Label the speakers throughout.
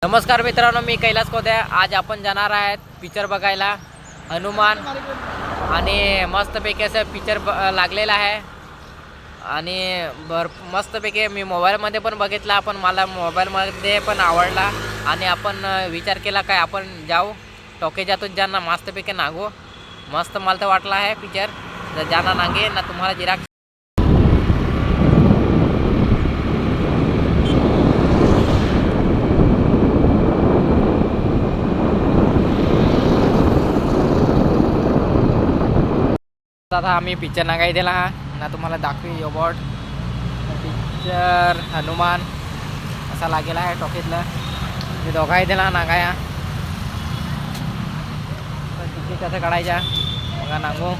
Speaker 1: नमस्कार मित्रांनो, मी कैलास कोद्या. आज आपण जाणार आहेत पिक्चर बघायला हनुमान. आणि मस्तपैकी असं पिक्चर लागलेला आहे आणि मस्तपैकी मी मोबाईलमध्ये पण बघितला, पण मला मोबाईलमध्ये पण आवडला आणि आपण विचार केला काय आपण जाऊ टॉकीजातून ज्यांना मस्तपैकी नागो. मस्त मला तर वाटला आहे पिक्चर. जर जाना नांगे ना तुम्हाला जिरा आता आम्ही पिक्चर नागाय दिला हा ना तुम्हाला दाखवी अबाउट पिक्चर हनुमान असा लागेला आहे टॉकीजला. मी दोघाही दिला नागाया तिकीट कसं काढायच्या बघा नागो.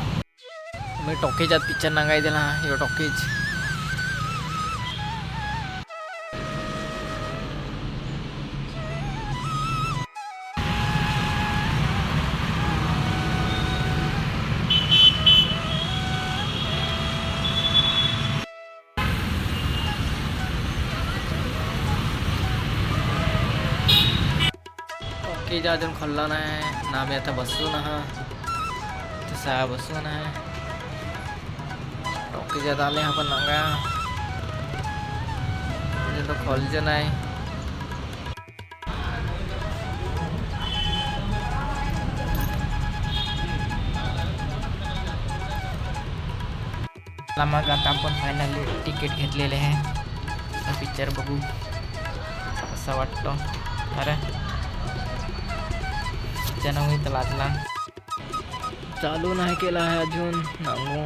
Speaker 1: मी टॉकीजात पिक्चर नागाय दिला यो टॉकीज. टॉकीज अजून खोलला नाही ना. आम्ही आता बसून तसा बसून आहे टॉकीजात आले हा पण नागा तो खोलचं नाही. मग आता आपण फायनली तिकीट घेतलेले आहे. पिक्चर बघू असं वाटतं. अरे पिक्चर तर लागला चालू नाही केला आहे अजून नांगू.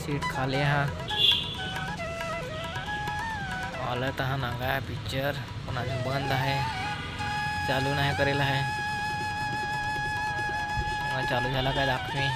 Speaker 1: सीट खाली हा आलं तर हा नांगा पिक्चर पण अजून बंद आहे, चालू नाही करेल आहे. चालू झाला काय दाखवी.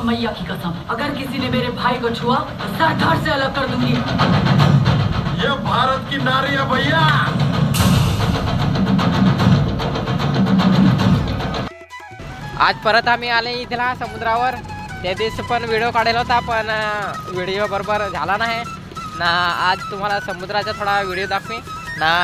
Speaker 2: मैया की कसम, अगर किसी ने मेरे भाई को छुआ तो सर धड़ से अलग कर दूंगी.
Speaker 3: ये भारत की नारी है भैया.
Speaker 1: आज परत आम्ही आले इथला समुद्रावर. त्या दिवशी पण व्हिडिओ काढलेला होता पण व्हिडिओ बरोबर झाला नाही ना. आज तुम्हाला समुद्राचा थोडा व्हिडिओ दाखवी ना.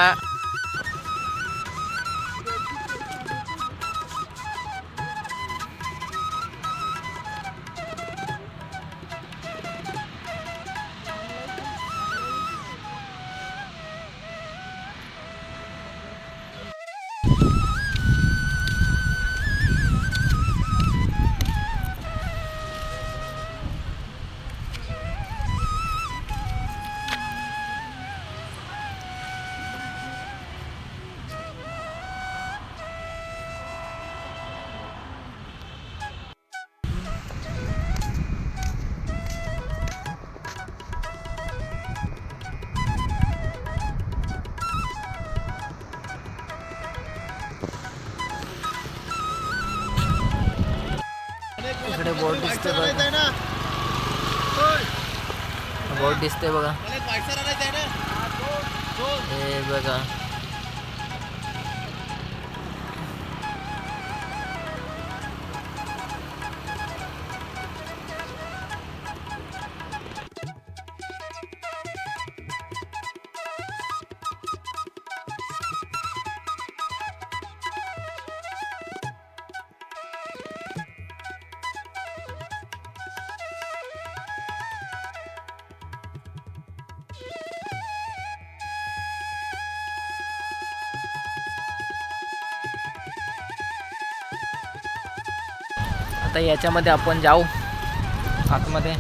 Speaker 1: इकडे बोर्ड दिसते बघा, बोर्ड दिसते बघा हे बघा. आता याच्यामध्ये आपण जाऊ आतमध्ये.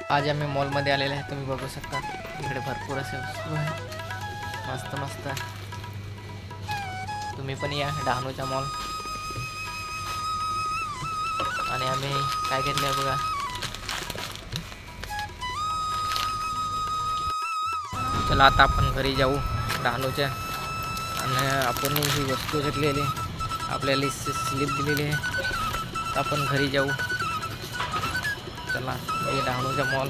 Speaker 1: आज आम्ही मॉलमध्ये आलेले आहे. तुम्ही बघू शकता इकडे भरपूर असे वस्तू आहे. मस्त मस्त. तुम्ही पण या डहाणूच्या मॉल. आणि आम्ही काय घेतलं आहे बघा. चला आता आपण घरी जाऊ डहाणूच्या. आणि आपण ही वस्तू घेतलेली आपल्याला स्लिप दिलेली आहे. आपण घरी जाऊ. चला हे डहाणूचा मॉल.